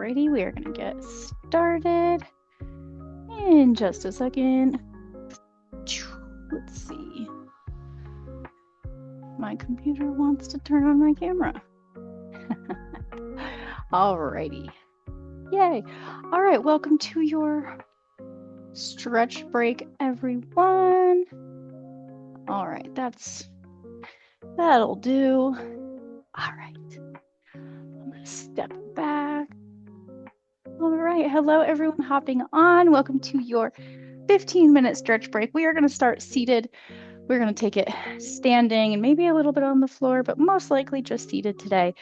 Alrighty, we are gonna get started in just a second. Let's see. My computer wants to turn on my camera. Alrighty. Yay. All right, welcome to your stretch break, everyone. All right, that'll do. All right. I'm gonna step back. All right, hello everyone hopping on. Welcome to your 15-minute stretch break. We are gonna start seated. We're gonna take it standing and maybe a little bit on the floor, but most likely just seated today.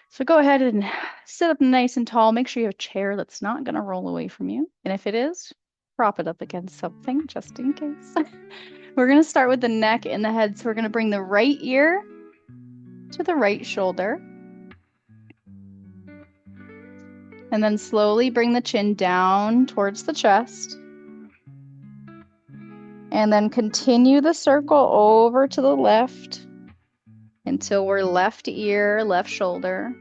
So go ahead and sit up nice and tall. Make sure you have a chair that's not gonna roll away from you. And if it is, prop it up against something just in case. We're gonna start with the neck and the head. So we're gonna bring the right ear to the right shoulder. And then slowly bring the chin down towards the chest. And then continue the circle over to the left until we're left ear, left shoulder.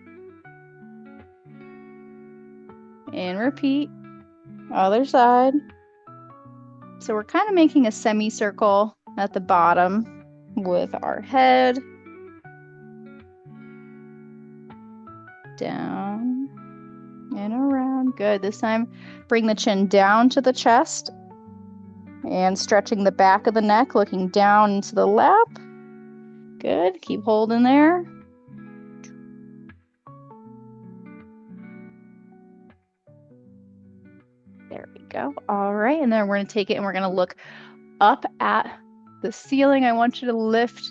And repeat. Other side. So we're kind of making a semicircle at the bottom with our head. Down and around. Good. This time, bring the chin down to the chest and stretching the back of the neck, looking down into the lap. Good. Keep holding there. There we go. All right. And then we're going to take it and we're going to look up at the ceiling. I want you to lift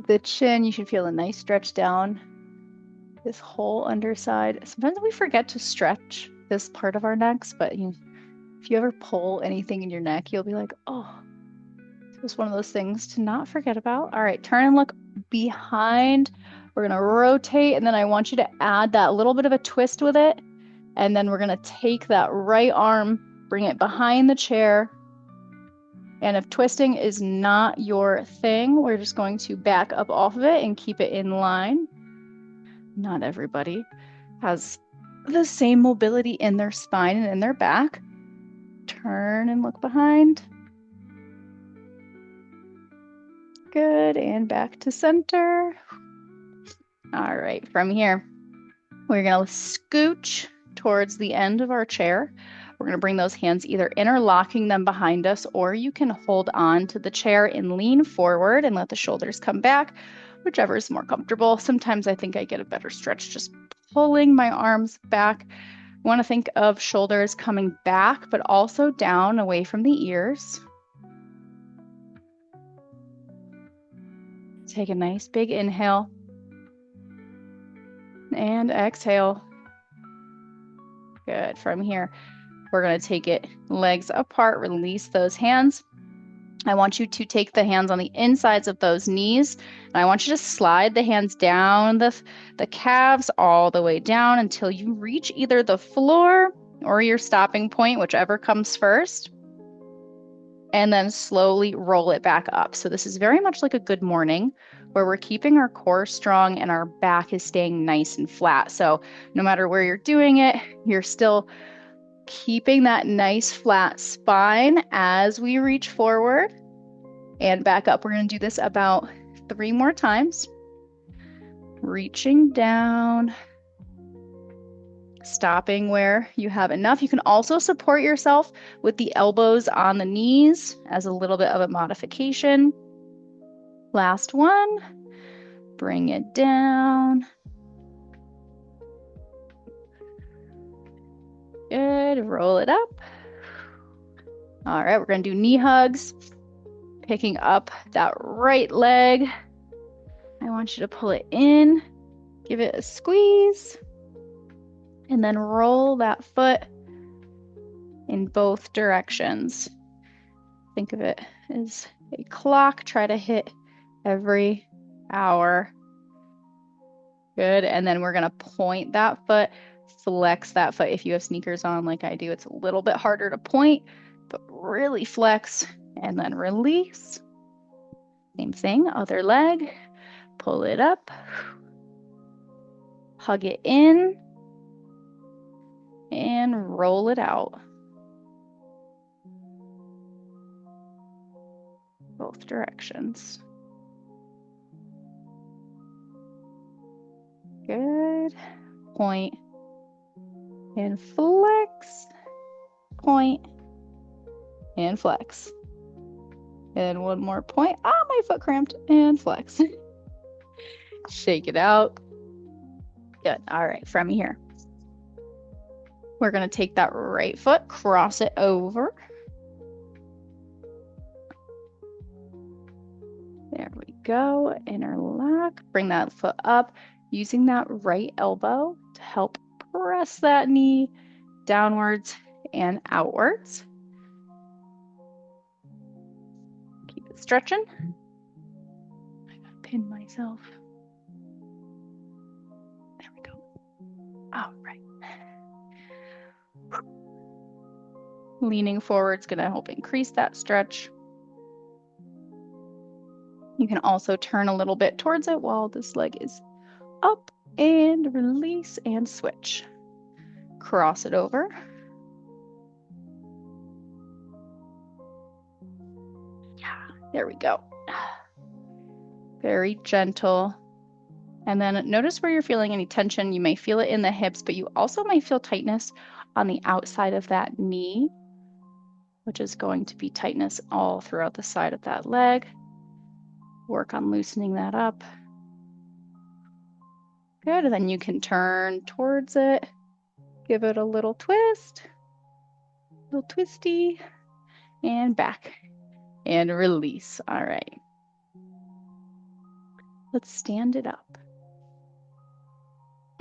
the chin. You should feel a nice stretch down this whole underside. Sometimes we forget to stretch this part of our necks, but if you ever pull anything in your neck, you'll be like, oh, it was one of those things to not forget about. All right, turn and look behind. We're gonna rotate, and then I want you to add that little bit of a twist with it. And then we're gonna take that right arm, bring it behind the chair. And if twisting is not your thing, we're just going to back up off of it and keep it in line. Not everybody has the same mobility in their spine and in their back. Turn and look behind. Good, and back to center. All right, from here, we're gonna scooch towards the end of our chair. We're gonna bring those hands either interlocking them behind us, or you can hold on to the chair and lean forward and let the shoulders come back, whichever is more comfortable. Sometimes I think I get a better stretch just pulling my arms back. I want to think of shoulders coming back, but also down away from the ears. Take a nice big inhale and exhale. Good. From here, we're going to take it legs apart, release those hands. I want you to take the hands on the insides of those knees, and I want you to slide the hands down the calves all the way down until you reach either the floor or your stopping point, whichever comes first, and then slowly roll it back up. So this is very much like a good morning where we're keeping our core strong and our back is staying nice and flat. So no matter where you're doing it, you're still keeping that nice flat spine as we reach forward and back up. We're going to do this about 3 more times. Reaching down, stopping where you have enough. You can also support yourself with the elbows on the knees as a little bit of a modification. Last one, bring it down. Good, roll it up. All right, we're gonna do knee hugs. Picking up that right leg. I want you to pull it in, give it a squeeze, and then roll that foot in both directions. Think of it as a clock. Try to hit every hour. Good, and then we're gonna point that foot, flex that foot. If you have sneakers on like I do, it's a little bit harder to point, but really flex and then release. Same thing, other leg, pull it up, hug it in, and roll it out. Both directions. Good. Point and flex. Point and flex. And one more point. Ah, my foot cramped. And flex. Shake it out. Good. All right, from here. We're going to take that right foot, cross it over. There we go. Interlock. Bring that foot up, using that right elbow to help press that knee downwards and outwards. Keep it stretching. I gotta pin myself. There we go. All right. Leaning forward is going to help increase that stretch. You can also turn a little bit towards it while this leg is up and release and switch. Cross it over. Yeah, there we go. Very gentle. And then notice where you're feeling any tension. You may feel it in the hips, but you also might feel tightness on the outside of that knee, which is going to be tightness all throughout the side of that leg. Work on loosening that up. Good, and then you can turn towards it. Give it a little twist, a little twisty, and back, and release. All right. Let's stand it up.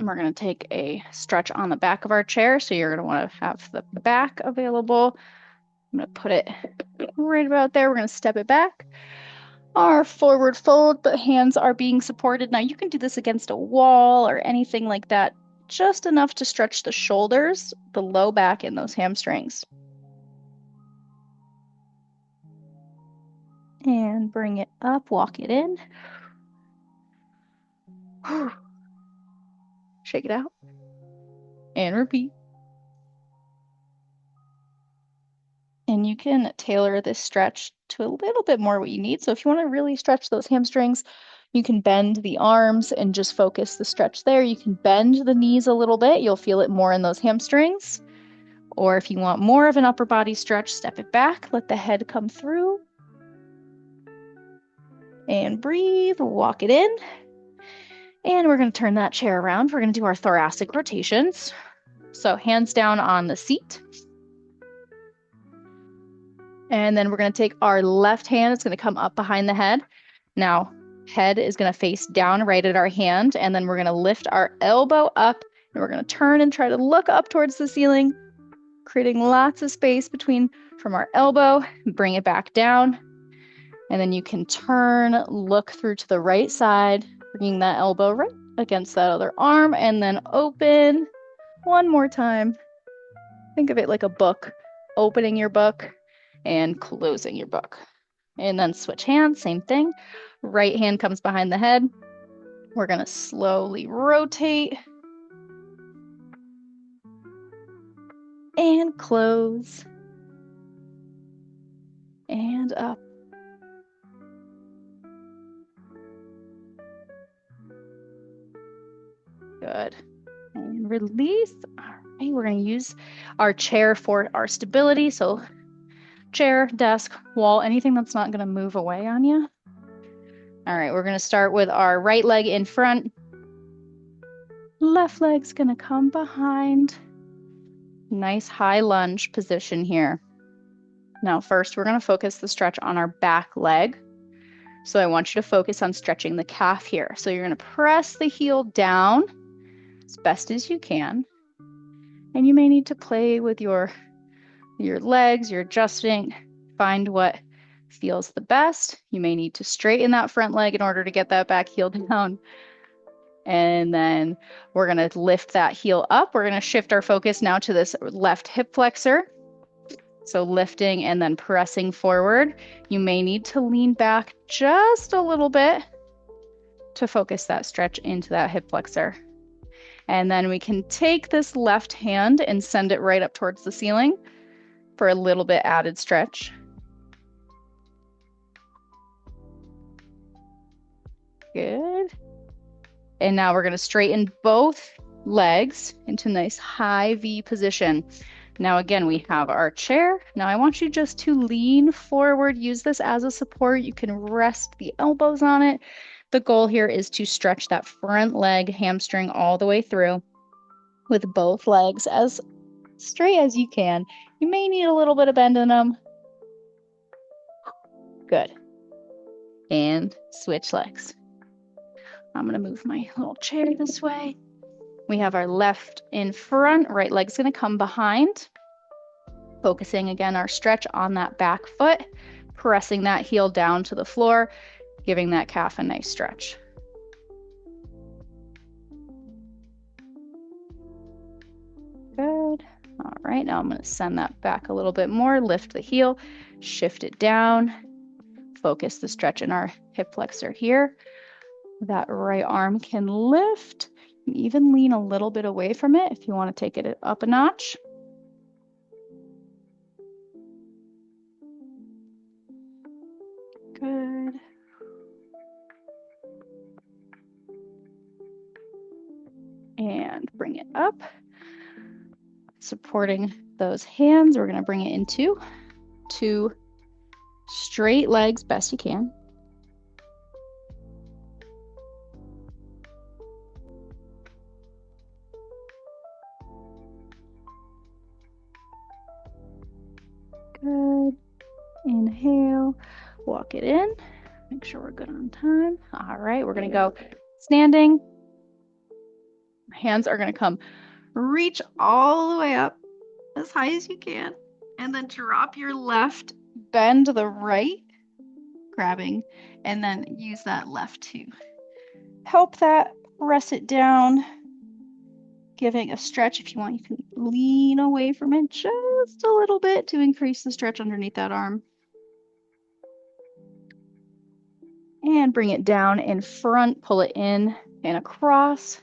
And we're gonna take a stretch on the back of our chair. So you're gonna wanna have the back available. I'm gonna put it right about there. We're gonna step it back. Our forward fold, the hands are being supported. Now you can do this against a wall or anything like that, just enough to stretch the shoulders, the low back, and those hamstrings. And bring it up, walk it in. Shake it out. And repeat. And you can tailor this stretch to a little bit more what you need. So if you want to really stretch those hamstrings, you can bend the arms and just focus the stretch there. You can bend the knees a little bit. You'll feel it more in those hamstrings. Or if you want more of an upper body stretch, step it back, let the head come through. And breathe, walk it in. And we're going to turn that chair around. We're going to do our thoracic rotations. So hands down on the seat. And then we're going to take our left hand. It's going to come up behind the head. Now, head is going to face down right at our hand. And then we're going to lift our elbow up. And we're going to turn and try to look up towards the ceiling, creating lots of space from our elbow. Bring it back down. And then you can turn, look through to the right side, bringing that elbow right against that other arm, and then open one more time. Think of it like a book, opening your book and closing your book. And then switch hands, same thing. Right hand comes behind the head. We're going to slowly rotate and close and up. Good. And release. All right, we're going to use our chair for our stability. So chair, desk, wall, anything that's not going to move away on you. All right, we're going to start with our right leg in front. Left leg's going to come behind. Nice high lunge position here. Now first, we're going to focus the stretch on our back leg. So I want you to focus on stretching the calf here. So you're going to press the heel down as best as you can. And you may need to play with your legs, you're adjusting, find what feels the best. You may need to straighten that front leg in order to get that back heel down. And then we're going to lift that heel up. We're going to shift our focus now to this left hip flexor. So lifting and then pressing forward. You may need to lean back just a little bit to focus that stretch into that hip flexor. And then we can take this left hand and send it right up towards the ceiling for a little bit added stretch. Good. And now we're going to straighten both legs into a nice high V position. Now again, we have our chair. Now I want you just to lean forward, use this as a support. You can rest the elbows on it. The goal here is to stretch that front leg hamstring all the way through with both legs as straight as you can. You may need a little bit of bend in them. Good. And switch legs. I'm going to move my little chair this way. We have our left in front, right leg's going to come behind. Focusing again our stretch on that back foot, pressing that heel down to the floor, giving that calf a nice stretch. Good. All right, now I'm going to send that back a little bit more, lift the heel, shift it down, focus the stretch in our hip flexor here. That right arm can lift. You can even lean a little bit away from it if you want to take it up a notch. Good. And bring it up. Supporting those hands, we're going to bring it into 2 straight legs best you can. Good. Inhale, walk it in. Make sure we're good on time. All right, we're going to go standing. Hands are going to come reach all the way up as high as you can, and then drop your left, bend the right, grabbing, and then use that left to help that press it down, giving a stretch. If you want, you can lean away from it just a little bit to increase the stretch underneath that arm. And bring it down in front, pull it in and across.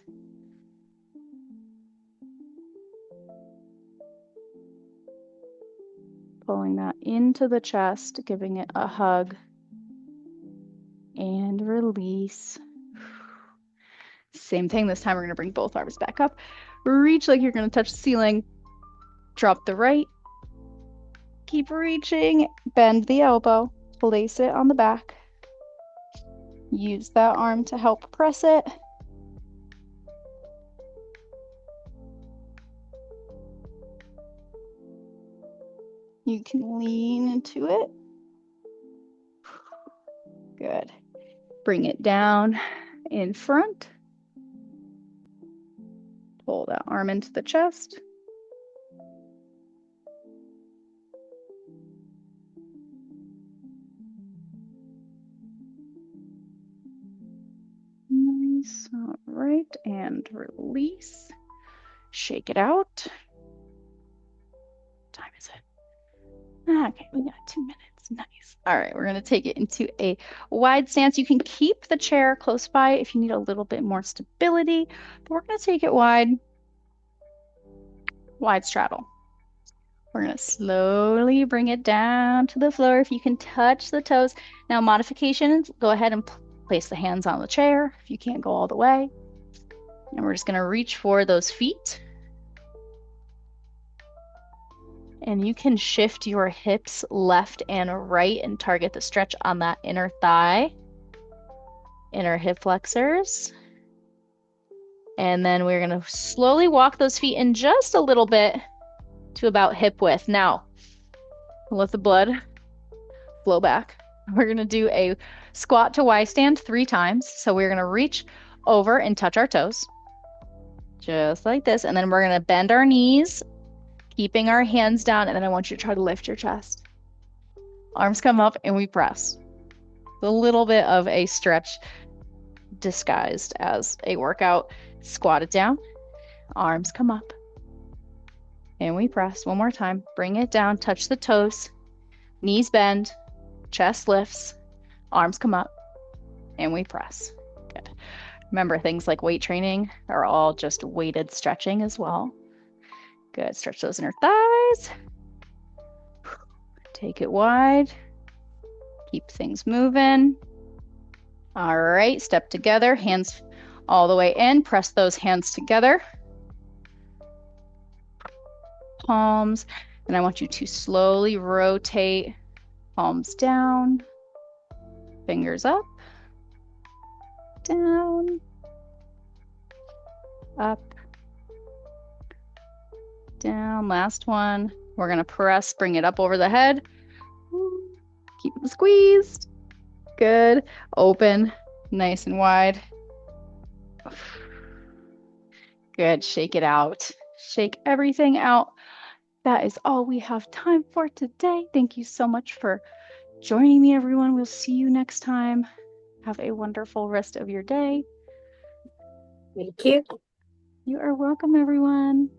Pulling that into the chest, giving it a hug. And release. Same thing, this time we're going to bring both arms back up. Reach like you're going to touch the ceiling. Drop the right. Keep reaching. Bend the elbow. Place it on the back. Use that arm to help press it. You can lean into it. Good. Bring it down in front. Pull that arm into the chest. Nice. All right. And release. Shake it out. What time is it? Okay, we got 2 minutes. Nice. All right, we're going to take it into a wide stance. You can keep the chair close by if you need a little bit more stability, but we're going to take it wide. Wide straddle. We're going to slowly bring it down to the floor. If you can touch the toes. Now, modifications, go ahead and place the hands on the chair if you can't go all the way. And we're just going to reach for those feet. And you can shift your hips left and right and target the stretch on that inner thigh, inner hip flexors. And then we're going to slowly walk those feet in just a little bit to about hip width. Now, let the blood flow back. We're going to do a squat to Y stand 3 times. So we're going to reach over and touch our toes, just like this. And then we're going to bend our knees, keeping our hands down, and then I want you to try to lift your chest. Arms come up and we press. A little bit of a stretch disguised as a workout. Squat it down, arms come up, and we press. One more time. Bring it down, touch the toes, knees bend, chest lifts, arms come up, and we press. Good. Remember, things like weight training are all just weighted stretching as well. Good. Stretch those inner thighs. Take it wide. Keep things moving. All right, step together, hands all the way in. Press those hands together. Palms. And I want you to slowly rotate palms down, fingers up, down, up, down. Last one. We're going to press, bring it up over the head. Keep them squeezed. Good. Open, nice and wide. Good. Shake it out. Shake everything out. That is all we have time for today. Thank you so much for joining me, everyone. We'll see you next time. Have a wonderful rest of your day. Thank you. You are welcome, everyone.